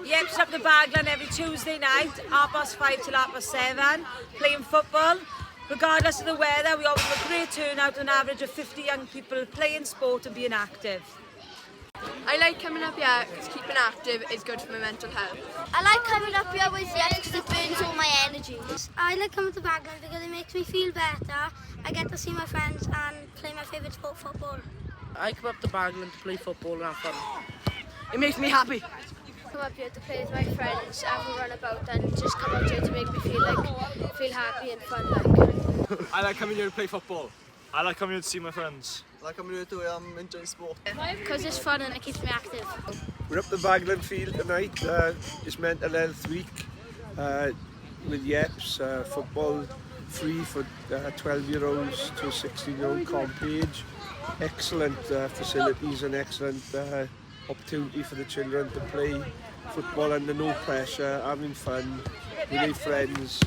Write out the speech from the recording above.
Yep, up the Baglan every Tuesday night, 5:30 till 7:30, playing football. Regardless of the weather, we always have a great turnout, an average of 50 young people playing sport and being active. I like coming up here because keeping active is good for my mental health. I like coming up here with Yes because it burns all my energy. I like coming to Baglan because it makes me feel better. I get to see my friends and play my favourite sport, football. I come up to Baglan to play football and have fun. It makes me happy. Come up here to play with my friends, have a run about and just come out here to make me feel happy and fun like. I like coming here to play football. I like coming here to see my friends. I like coming here to enjoy sport. Because it's fun and it keeps me active. We're up the Baglan field tonight, it's mental health week with YEPs, football free for 12-year-olds to 16-year-old comp age. Excellent facilities and excellent opportunity for the children to play football under no pressure, having fun with their friends.